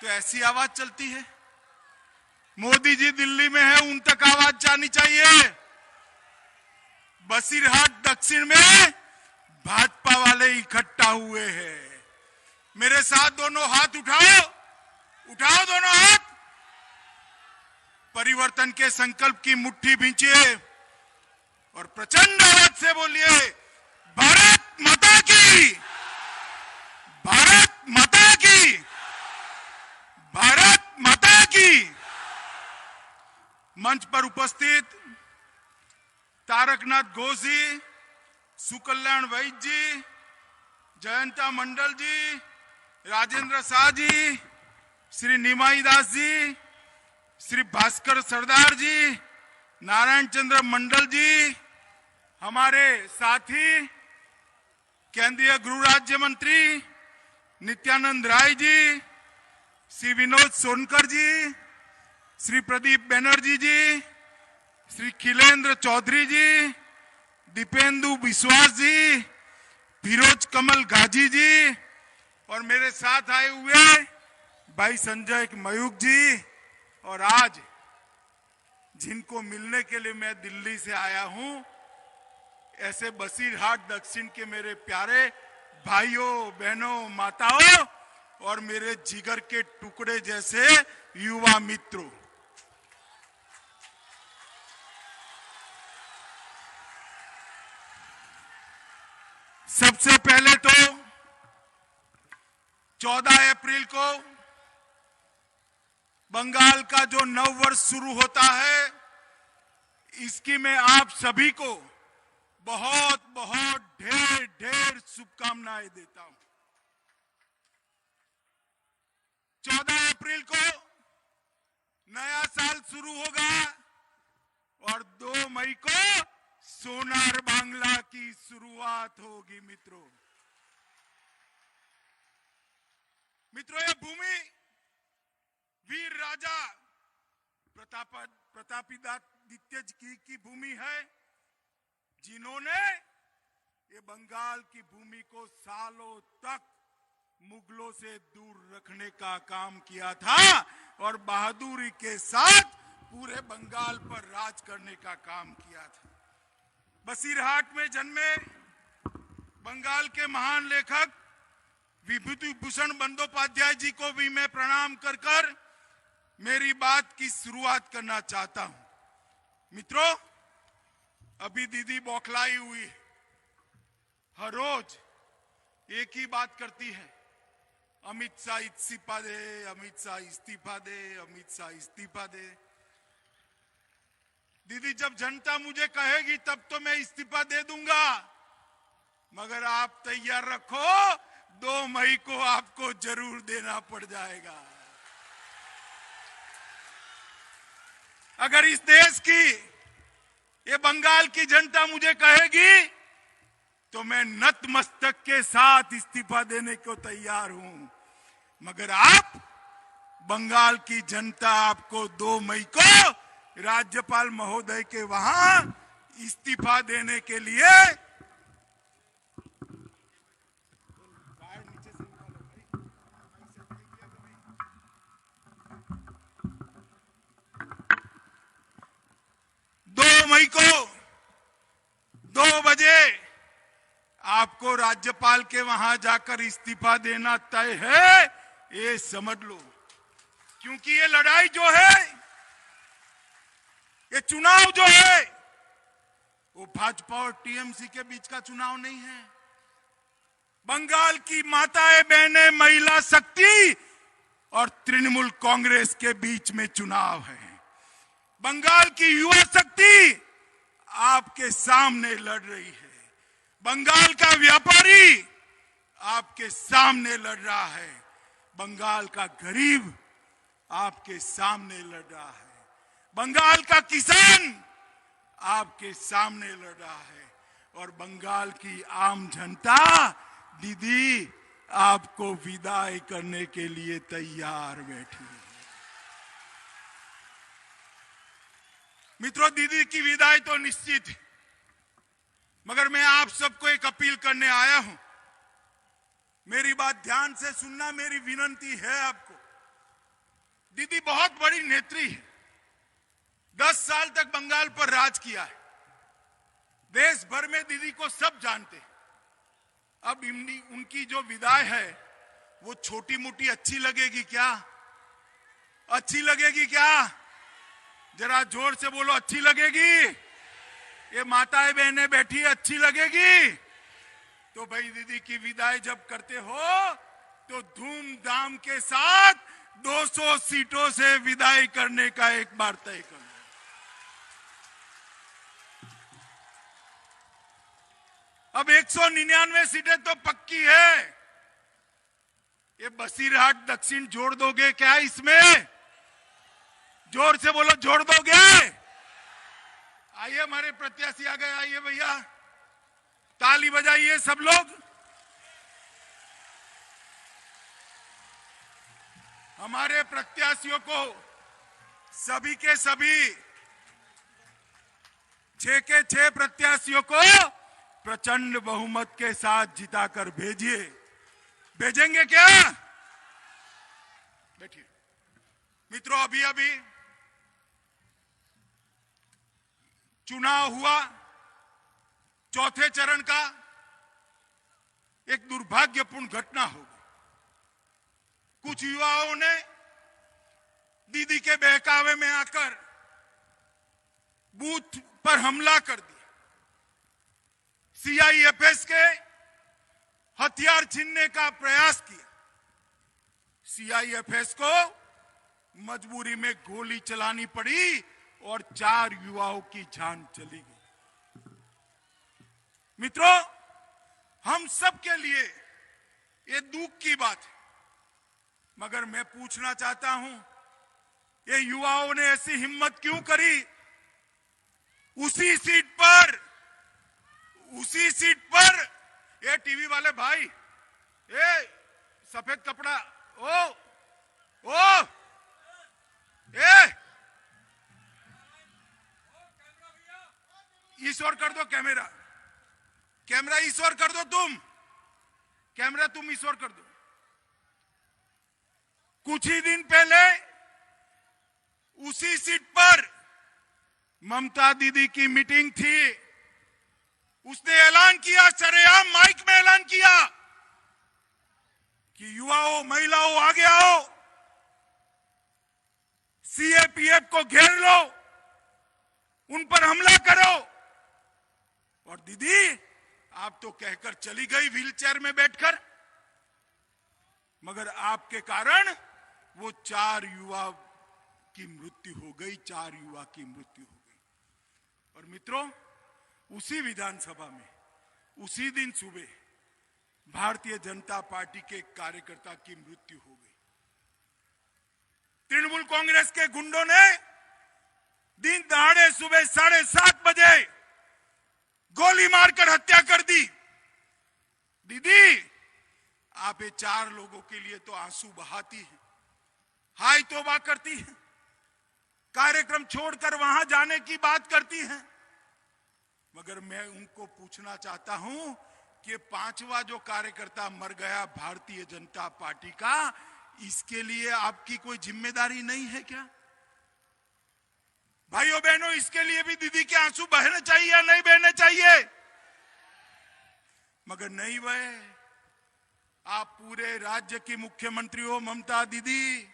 तो ऐसी आवाज चलती है। मोदी जी दिल्ली में है, उन तक आवाज जानी चाहिए। बसीरहाट दक्षिण में भाजपा वाले इकट्ठा हुए हैं। मेरे साथ दोनों हाथ उठाओ, उठाओ दोनों हाथ। परिवर्तन के संकल्प की मुट्ठी भींचिए और प्रचंड आवाज से बोलिए, भारत माता की, भारत माता की, भारत माता की। मंच पर उपस्थित तारकनाथ घोष जी, सुकल्याण वैद्य जी, जयंता मंडल जी, राजेंद्र शाह जी, श्री निमाई दास जी, श्री भास्कर सरदार जी, नारायण चंद्र मंडल जी, हमारे साथी केंद्रीय गृह राज्य मंत्री नित्यानंद राय जी, श्री विनोद सोनकर जी, श्री प्रदीप बनर्जी जी, श्री खिलेंद्र चौधरी जी, दीपेंदु विश्वास जी, फिरोज कमल गाजी जी और मेरे साथ आए हुए भाई संजय मयूख जी, और आज जिनको मिलने के लिए मैं दिल्ली से आया हूं, ऐसे बसीरहाट दक्षिण के मेरे प्यारे भाइयों बहनों माताओं और मेरे जिगर के टुकड़े जैसे युवा मित्रों, सबसे पहले तो 14 अप्रैल को बंगाल का जो नव वर्ष शुरू होता है, इसकी मैं आप सभी को बहुत बहुत ढेर ढेर शुभकामनाएं देता हूं। 14 अप्रैल को नया साल शुरू होगा और 2 मई को सोनार बांग्ला की शुरुआत होगी। मित्रों, ये भूमि वीर राजा प्रतापादित्य की भूमि है, जिन्होंने ये बंगाल की भूमि को सालों तक मुगलों से दूर रखने का काम किया था और बहादुरी के साथ पूरे बंगाल पर राज करने का काम किया था। बसीरहाट में जन्मे बंगाल के महान लेखक विभूति भूषण बंदोपाध्याय जी को भी मैं प्रणाम कर मेरी बात की शुरुआत करना चाहता हूं। मित्रों, अभी दीदी बौखलाई हुई, हर रोज एक ही बात करती है, अमित शाह इस्तीफा दे, अमित शाह इस्तीफा दे, अमित शाह इस्तीफा दे। दीदी, जब जनता मुझे कहेगी तब तो मैं इस्तीफा दे दूंगा, मगर आप तैयार रखो, 2 मई को आपको जरूर देना पड़ जाएगा। अगर इस देश की, ये बंगाल की जनता मुझे कहेगी तो मैं नतमस्तक के साथ इस्तीफा देने को तैयार हूं, मगर आप, बंगाल की जनता आपको 2 मई को राज्यपाल महोदय के वहां इस्तीफा देने के लिए 2 मई को 2 बजे आपको राज्यपाल के वहां जाकर इस्तीफा देना तय है, ये समझ लो। क्योंकि ये लड़ाई जो है, ये चुनाव जो है, वो भाजपा और टीएमसी के बीच का चुनाव नहीं है। बंगाल की माताएं बहनें, महिला शक्ति और तृणमूल कांग्रेस के बीच में चुनाव है। बंगाल की युवा शक्ति आपके सामने लड़ रही है, बंगाल का व्यापारी आपके सामने लड़ रहा है, बंगाल का गरीब आपके सामने लड़ रहा है, बंगाल का किसान आपके सामने लड़ रहा है और बंगाल की आम जनता दीदी आपको विदाई करने के लिए तैयार बैठी है। मित्रों, दीदी की विदाई तो निश्चित है, मगर मैं आप सबको एक अपील करने आया हूं। मेरी बात ध्यान से सुनना, मेरी विनती है आपको। दीदी बहुत बड़ी नेत्री है। 10 साल तक बंगाल पर राज किया है। देश भर में दीदी को सब जानते हैं। अब उनकी जो विदाई है वो छोटी मोटी अच्छी लगेगी क्या? अच्छी लगेगी क्या? जरा जोर से बोलो, अच्छी लगेगी? ये माताएं बहनें बैठी अच्छी लगेगी? तो भाई दीदी की विदाई जब करते हो तो धूमधाम के साथ 200 सीटों से विदाई करने का एक बार तय कर लो। अब 199 सीटें तो पक्की है। ये बसीरहाट दक्षिण जोड़ दोगे क्या इसमें? जोर से बोलो, जोड़ दोगे? आइए हमारे प्रत्याशी आ गए, आइए भैया, ताली बजाइए सब लोग। हमारे प्रत्याशियों को सभी के सभी 6 के 6 प्रत्याशियों को प्रचंड बहुमत के साथ जिताकर भेजिए। भेजेंगे क्या? बैठिए मित्रों, अभी अभी चुनाव हुआ, चौथे चरण का। एक दुर्भाग्यपूर्ण घटना हो गई। कुछ युवाओं ने दीदी के बहकावे में आकर बूथ पर हमला कर दिया। सीआईएफएस के हथियार छीनने का प्रयास किया। सीआईएफएस को मजबूरी में गोली चलानी पड़ी और 4 युवाओं की जान चली गई। मित्रों, हम सब के लिए ये दुख की बात है, मगर मैं पूछना चाहता हूं, ये युवाओं ने ऐसी हिम्मत क्यों करी? उसी सीट पर ये टीवी वाले भाई, ये सफेद कपड़ा, ईश्वर कर दो कैमरा ईश्वर कर दो, तुम ईश्वर कर दो। कुछ ही दिन पहले उसी सीट पर ममता दीदी की मीटिंग थी। उसने ऐलान किया, सरेआम माइक में ऐलान किया कि युवाओं, महिलाओं आगे आओ, सीएपीएफ को घेर लो, उन पर हमला करो। और दीदी आप तो कहकर चली गई व्हीलचेयर में बैठकर, मगर आपके कारण वो 4 युवा की मृत्यु हो गई, 4 युवा की मृत्यु हो गई। और मित्रों, उसी विधानसभा में उसी दिन सुबह भारतीय जनता पार्टी के एक कार्यकर्ता की मृत्यु हो गई। तृणमूल कांग्रेस के गुंडों ने दिन दहाड़े सुबह 7:30 बजे गोली मारकर हत्या कर दी। दीदी, आप ये 4 लोगों के लिए तो आंसू बहाती हैं, हाय तौबा करती हैं, कार्यक्रम छोड़कर वहां जाने की बात करती हैं। मगर मैं उनको पूछना चाहता हूं कि 5वां जो कार्यकर्ता मर गया भारतीय जनता पार्टी का, इसके लिए आपकी कोई जिम्मेदारी नहीं है क्या? भाइयों बहनों, इसके लिए भी दीदी के आंसू बहने चाहिए या नहीं बहने चाहिए? मगर नहीं बहे। आप पूरे राज्य की मुख्यमंत्री हो ममता दीदी,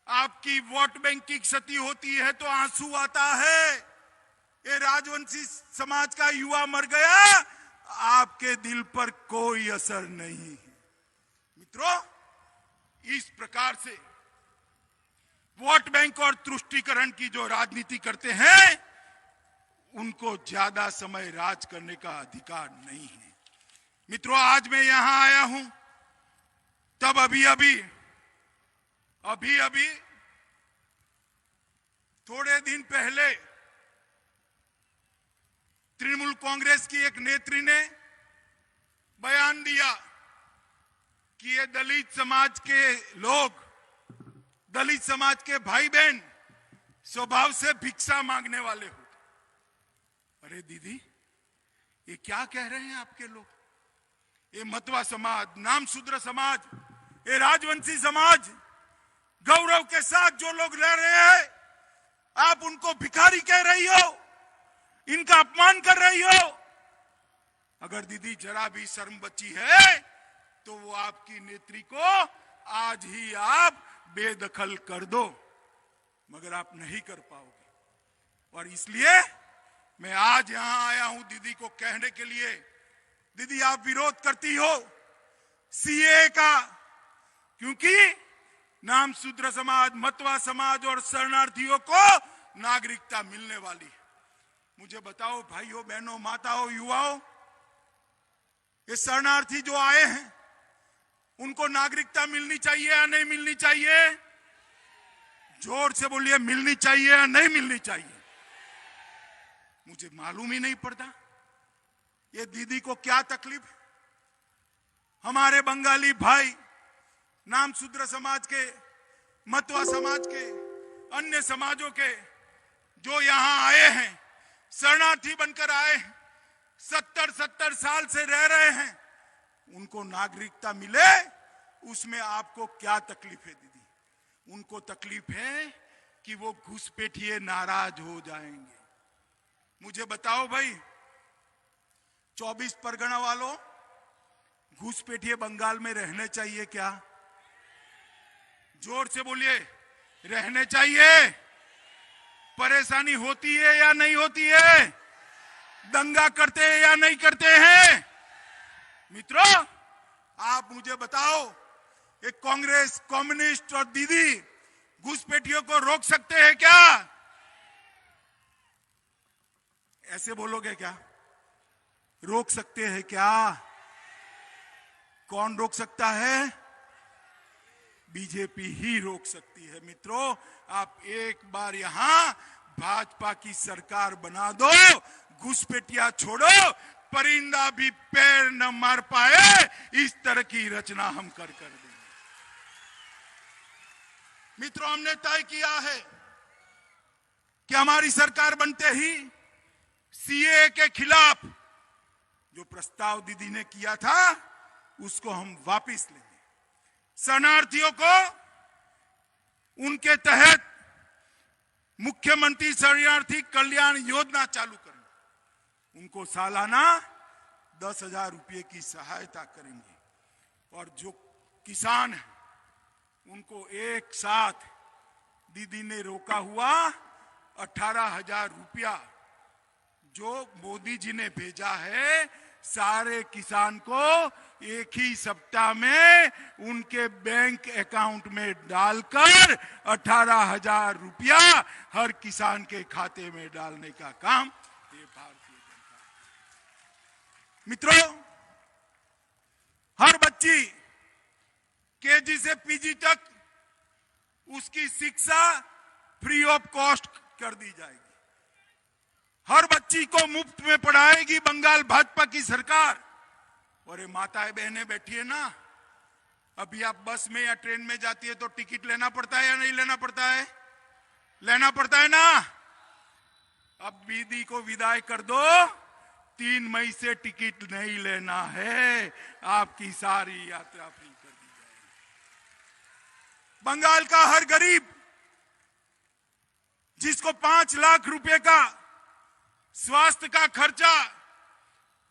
आपकी वोट बैंक की क्षति होती है तो आंसू आता है। ये राजवंशी समाज का युवा मर गया, आपके दिल पर कोई असर नहीं है। मित्रों, इस प्रकार से वोट बैंक और तुष्टीकरण की जो राजनीति करते हैं, उनको ज्यादा समय राज करने का अधिकार नहीं है। मित्रों, आज मैं यहां आया हूं, तब अभी थोड़े दिन पहले तृणमूल कांग्रेस की एक नेत्री ने बयान दिया कि ये दलित समाज के लोग, दलित समाज के भाई बहन स्वभाव से भिक्षा मांगने वाले होते। अरे दीदी, ये क्या कह रहे हैं आपके लोग? ये मतवा समाज, नामशूद्र समाज, ये राजवंशी समाज, गौरव के साथ जो लोग रह रहे हैं, आप उनको भिखारी कह रही हो, इनका अपमान कर रही हो। अगर दीदी जरा भी शर्म बची है तो वो आपकी नेत्री को आज ही आप बेदखल कर दो, मगर आप नहीं कर पाओगे। और इसलिए मैं आज यहां आया हूं दीदी को कहने के लिए, दीदी आप विरोध करती हो सीए का, क्योंकि नाम शूद्र समाज, मतवा समाज और शरणार्थियों को नागरिकता मिलने वाली है। मुझे बताओ भाइयों, बहनों, माताओं, युवाओं, ये शरणार्थी जो आए हैं उनको नागरिकता मिलनी चाहिए या नहीं मिलनी चाहिए? जोर से बोलिए, मिलनी चाहिए या नहीं मिलनी चाहिए? मुझे मालूम ही नहीं पड़ता ये दीदी को क्या तकलीफ है। हमारे बंगाली भाई नाम शूद्र समाज के, मतवा समाज के, अन्य समाजों के जो यहां आए हैं, शरणार्थी बनकर आए हैं, 70 साल से रह रहे हैं, उनको नागरिकता मिले, उसमें आपको क्या तकलीफ है दीदी? उनको तकलीफ है कि वो घुसपैठिए नाराज हो जाएंगे। मुझे बताओ भाई, 24 परगना वालों, घुसपैठिए बंगाल में रहने चाहिए क्या? जोर से बोलिए, रहने चाहिए? परेशानी होती है या नहीं होती है? दंगा करते हैं या नहीं करते हैं? मित्रों, आप मुझे बताओ, ये कांग्रेस, कम्युनिस्ट और दीदी घुसपैठियों को रोक सकते हैं क्या? ऐसे बोलोगे क्या? रोक सकते हैं क्या? कौन रोक सकता है? बीजेपी ही रोक सकती है। मित्रों, आप एक बार यहां भाजपा की सरकार बना दो, घुसपैठिया छोड़ो, परिंदा भी पैर न मार पाए, इस तरह की रचना हम कर देंगे। मित्रों, हमने तय किया है कि हमारी सरकार बनते ही सीए के खिलाफ जो प्रस्ताव दीदी ने किया था उसको हम वापस लेंगे। शरणार्थियों को उनके तहत मुख्यमंत्री शरणार्थी कल्याण योजना चालू करेंगे, उनको सालाना 10,000 रुपये की सहायता करेंगे, और जो किसान हैं उनको एक साथ दीदी ने रोका हुआ 18,000 रुपया जो मोदी जी ने भेजा है, सारे किसान को एक ही सप्ताह में उनके बैंक अकाउंट में डालकर 18,000 रुपया हर किसान के खाते में डालने का काम ये भारतीय जनता। मित्रों, हर बच्ची केजी से पीजी तक उसकी शिक्षा फ्री ऑफ कॉस्ट कर दी जाएगी। हर बच्ची को मुफ्त में पढ़ाएगी बंगाल भाजपा की सरकार। और ये माताएं बहनें बैठी है ना, अभी आप बस में या ट्रेन में जाती है तो टिकट लेना पड़ता है या नहीं लेना पड़ता है? लेना पड़ता है ना। अब दीदी को विदाई कर दो, 3 मई से टिकट नहीं लेना है, आपकी सारी यात्रा फ्री कर दी जाएगी। बंगाल का हर गरीब जिसको 5 लाख रुपए का स्वास्थ्य का खर्चा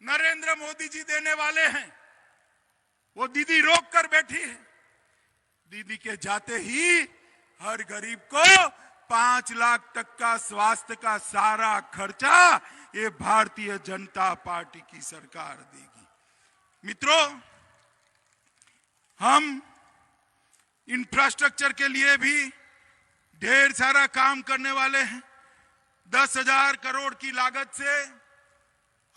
नरेंद्र मोदी जी देने वाले हैं, वो दीदी रोक कर बैठी है। दीदी के जाते ही हर गरीब को 5 लाख तक का स्वास्थ्य का सारा खर्चा ये भारतीय जनता पार्टी की सरकार देगी। मित्रों, हम इंफ्रास्ट्रक्चर के लिए भी ढेर सारा काम करने वाले हैं। 10,000 करोड़ की लागत से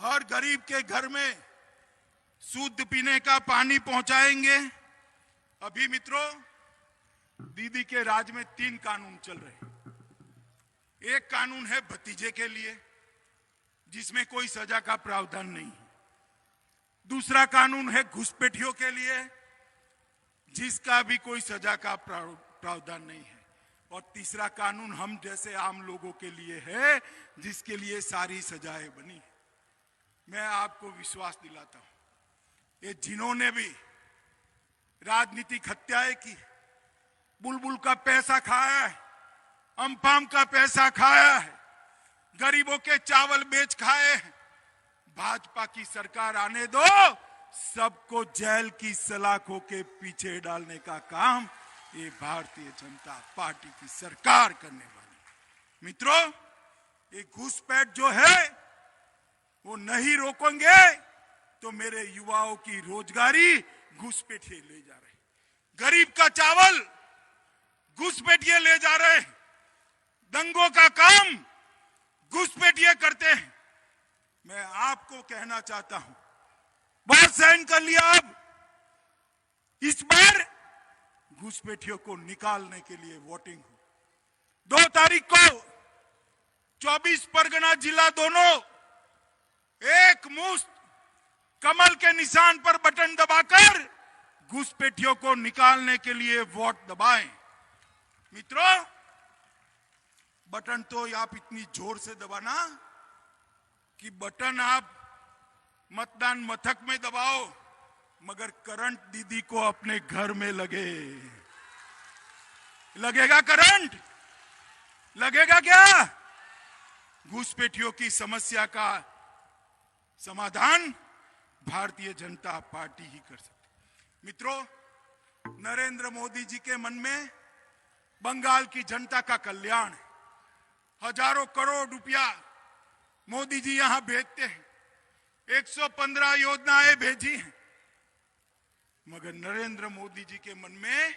हर गरीब के घर में शुद्ध पीने का पानी पहुंचाएंगे। अभी मित्रों, दीदी के राज में 3 कानून चल रहे हैं। एक कानून है भतीजे के लिए, जिसमें कोई सजा का प्रावधान नहीं है। दूसरा कानून है घुसपैठियों के लिए, जिसका भी कोई सजा का प्रावधान नहीं है। और तीसरा कानून हम जैसे आम लोगों के लिए है, जिसके लिए सारी सजाएं बनी है। मैं आपको विश्वास दिलाता हूं, ये जिन्होंने भी राजनीतिक हत्याएं की, बुलबुल का पैसा खाया है, अम्फाम का पैसा खाया है, गरीबों के चावल बेच खाए हैं। भाजपा की सरकार आने दो, सबको जेल की सलाखों के पीछे डालने का काम ये भारतीय जनता पार्टी की सरकार करने वाली। मित्रों, ये घुसपैठ जो है वो नहीं रोकेंगे तो मेरे युवाओं की रोजगारी घुसपैठिए ले जा रहे, गरीब का चावल घुसपैठिए ले जा रहे, दंगों का काम घुसपैठिए करते हैं। मैं आपको कहना चाहता हूं, बहुत सहन कर लिया, अब इस बार घुसपैठियों को निकालने के लिए वोटिंग हो। 2 तारीख को 24 परगना जिला दोनों एक मुश्त कमल के निशान पर बटन दबाकर घुसपैठियों को निकालने के लिए वोट दबाएं। मित्रों, बटन तो आप इतनी जोर से दबाना कि बटन आप मतदान मथक में दबाओ मगर करंट दीदी को अपने घर में लगे। लगेगा करंट? लगेगा क्या? घुसपैठियों की समस्या का समाधान भारतीय जनता पार्टी ही कर सकती। मित्रों, नरेंद्र मोदी जी के मन में बंगाल की जनता का कल्याण है। हजारों करोड़ रुपया मोदी जी यहां भेजते हैं, 115 योजनाएं भेजी हैं, मगर नरेंद्र मोदी जी के मन में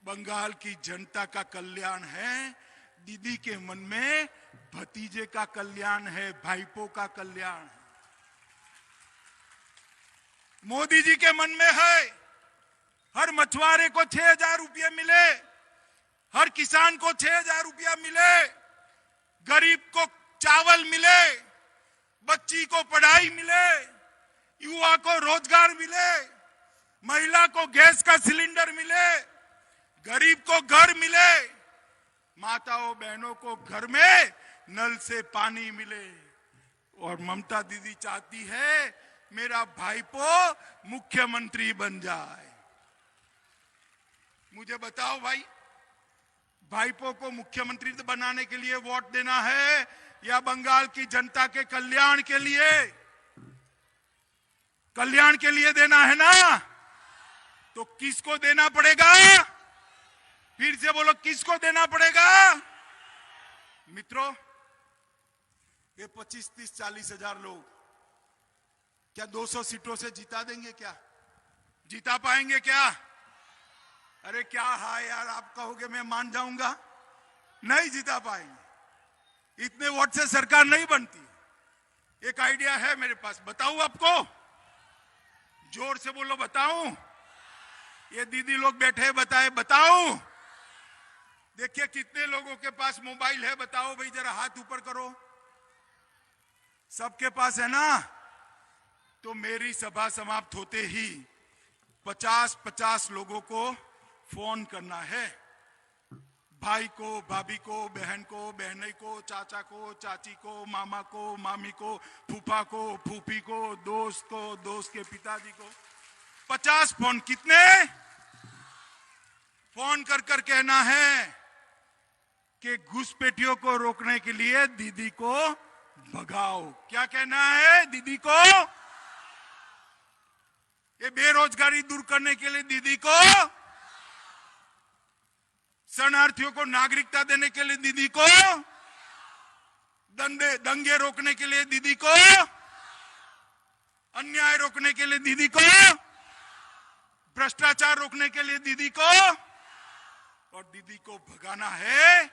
बंगाल की जनता का कल्याण है। दीदी के मन में भतीजे का कल्याण है, भाईपों का कल्याण है। मोदी जी के मन में है हर मछुआरे को 6,000 रुपये मिले, हर किसान को 6,000 रुपया मिले, गरीब को चावल मिले, बच्ची को पढ़ाई मिले, युवा को रोजगार मिले, महिला को गैस का सिलेंडर मिले, गरीब को घर मिले, माताओं बहनों को घर में नल से पानी मिले। और ममता दीदी चाहती है मेरा भाईपो मुख्यमंत्री बन जाए। मुझे बताओ भाई, भाईपो को मुख्यमंत्री बनाने के लिए वोट देना है या बंगाल की जनता के कल्याण के लिए? कल्याण के लिए देना है ना? तो किसको देना पड़ेगा? फिर से बोलो, किसको देना पड़ेगा? मित्रों, ये 25, 30, 40 हजार लोग क्या 200 सीटों से जिता देंगे? क्या जिता पाएंगे क्या? अरे क्या है यार, आप कहोगे मैं मान जाऊंगा, नहीं जिता पाएंगे। इतने वोट से सरकार नहीं बनती। एक आइडिया है मेरे पास, बताऊं आपको? जोर से बोलो, बताऊं? ये दीदी लोग बैठे बताए, बताऊं? देखिए कितने लोगों के पास मोबाइल है, बताओ भाई, जरा हाथ ऊपर करो। सबके पास है ना? तो मेरी सभा समाप्त होते ही 50-50 लोगों को फोन करना है। भाई को, भाभी को, बहन को, बहनई को, चाचा को, चाची को, मामा को, मामी को, फूफा को, फूफी को, दोस्त को, दोस्त के पिताजी को 50 फोन। कितने फोन कर कर कहना है कि घुसपैठियों को रोकने के लिए दीदी को भगाओ। क्या कहना है? दीदी को, ये बेरोजगारी दूर करने के लिए दीदी को, शरणार्थियों को नागरिकता देने के लिए दीदी को, दंगे रोकने के लिए दीदी को, अन्याय रोकने के लिए दीदी को, भ्रष्टाचार रोकने के लिए दीदी को, और दीदी को भगाना है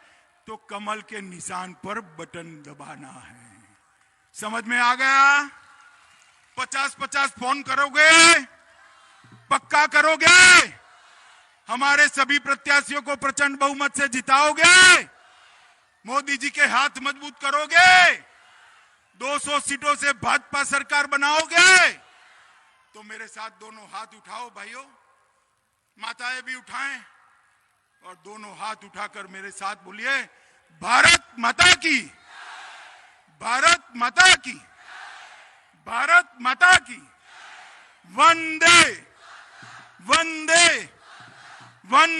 तो कमल के निशान पर बटन दबाना है। समझ में आ गया? 50-50 फोन करोगे? पक्का करोगे? हमारे सभी प्रत्याशियों को प्रचंड बहुमत से जिताओगे? मोदी जी के हाथ मजबूत करोगे? 200 सीटों से भाजपा सरकार बनाओगे? तो मेरे साथ दोनों हाथ उठाओ भाइयों, माताएं भी उठाएं, और दोनों हाथ उठाकर मेरे साथ बोलिए, भारत माता की, भारत माता की, भारत माता की, वंदे वंदे वंदे।